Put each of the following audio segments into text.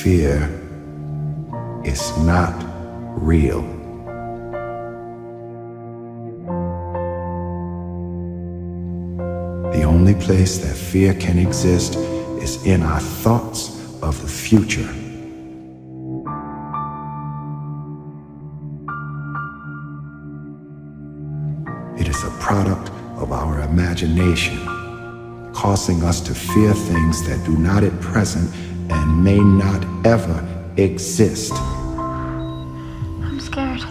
fear is not real. The only place that fear can exist is in our thoughts of the future. It is a product of our imagination, causing us to fear things that do not at present and may not ever exist. I'm scared.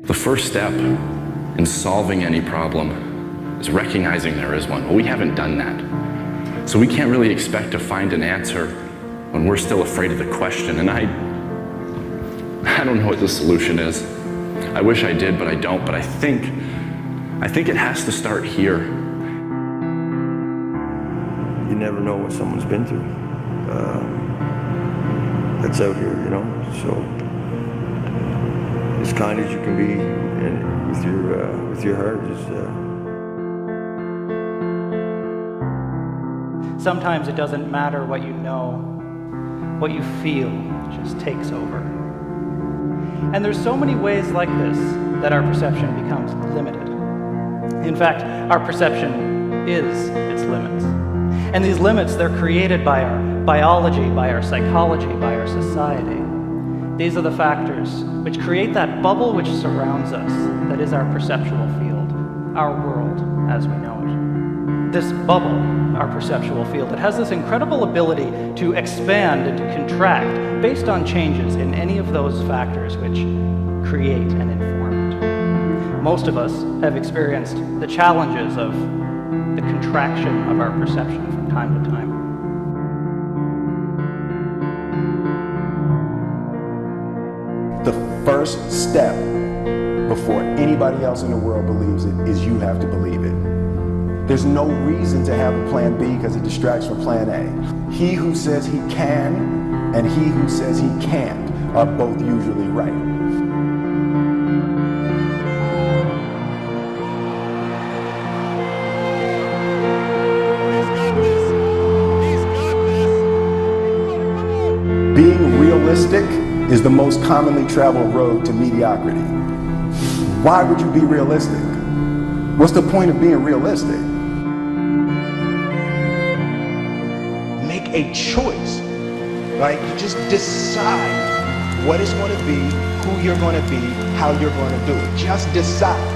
The first step in solving any problem is recognizing there is one. Well, we haven't done that. So we can't really expect to find an answer when we're still afraid of the question. And I don't know what the solution is. I wish I did, but I don't. But I think it has to start here. You never know what someone's been through. That's out here, you know. So as kind as you can be, and with your heart, Sometimes it doesn't matter what you know, what you feel just takes over. And there's so many ways like this that our perception becomes limited. In fact, our perception is its limits. And these limits, they're created by our biology, by our psychology, by our society. These are the factors which create that bubble which surrounds us, that is our perceptual field, our world as we know it. This bubble, our perceptual field, it has this incredible ability to expand and to contract based on changes in any of those factors which create and inform it. Most of us have experienced the challenges of the contraction of our perception from time to time. The first step before anybody else in the world believes it is you have to believe it. There's no reason to have a plan B because it distracts from plan A. He who says he can and he who says he can't are both usually right. Being realistic is the most commonly traveled road to mediocrity. Why would you be realistic? What's the point of being realistic? Make a choice, right? You just decide what it's going to be, who you're going to be, how you're going to do it. Just decide.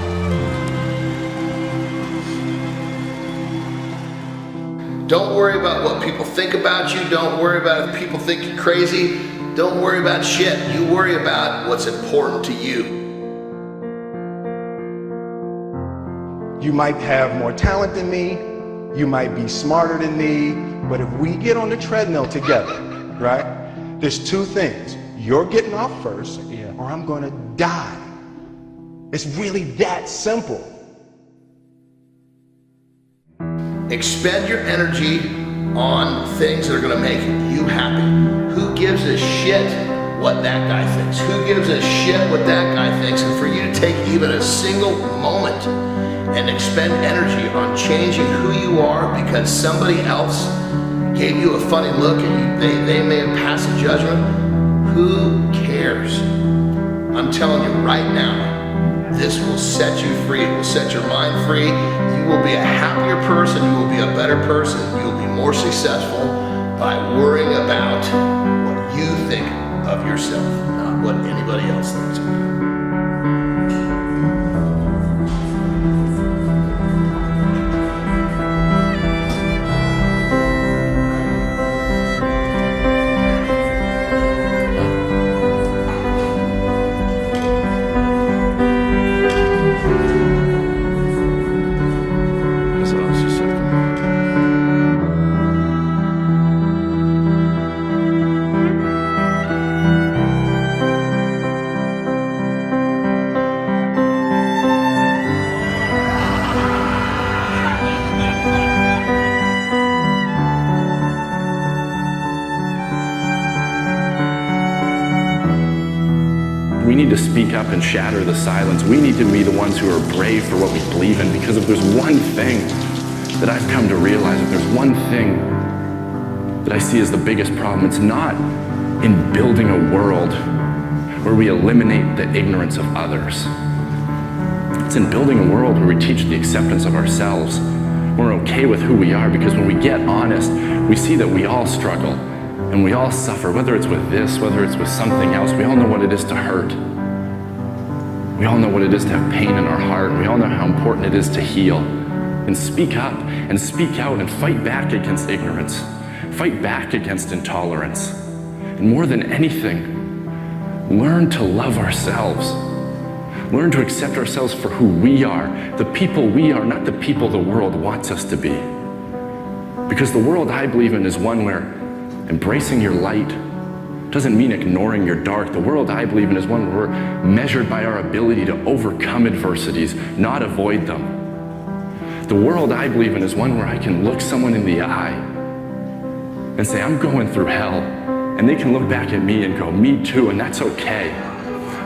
Don't worry about what people think about you. Don't worry about if people think you're crazy. Don't worry about shit. You worry about what's important to you. You might have more talent than me, you might be smarter than me, but if we get on the treadmill together, right, there's two things. You're getting off first, or I'm gonna die. It's really that simple. Expend your energy on things that are gonna make you happy. Who gives a shit what that guy thinks? Who gives a shit what that guy thinks? And for you to take even a single moment and expend energy on changing who you are because somebody else gave you a funny look and they may have passed a judgment, who cares? I'm telling you right now, this will set you free. It will set your mind free. You will be a happier person. You will be a better person. You will be more successful by worrying about what you think of yourself, not what anybody else thinks of you. We need to speak up and shatter the silence. We need to be the ones who are brave for what we believe in, because if there's one thing that I've come to realize, if there's one thing that I see as the biggest problem. It's not in building a world where we eliminate the ignorance of others. It's in building a world where we teach the acceptance of ourselves. We're okay with who we are, because when we get honest, we see that we all struggle and we all suffer, whether it's with this, whether it's with something else. We all know what it is to hurt. We all know what it is to have pain in our heart. We all know how important it is to heal and speak up and speak out and fight back against ignorance, fight back against intolerance. And more than anything, learn to love ourselves. Learn to accept ourselves for who we are, the people we are, not the people the world wants us to be. Because the world I believe in is one where embracing your light doesn't mean ignoring your dark. The world I believe in is one where we're measured by our ability to overcome adversities, not avoid them. The world I believe in is one where I can look someone in the eye and say, I'm going through hell. And they can look back at me and go, me too, and that's okay.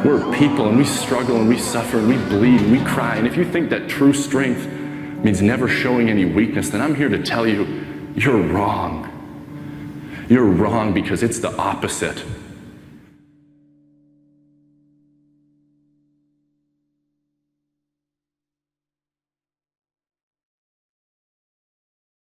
We're people and we struggle and we suffer and we bleed and we cry. And if you think that true strength means never showing any weakness, then I'm here to tell you, you're wrong. You're wrong, because it's the opposite.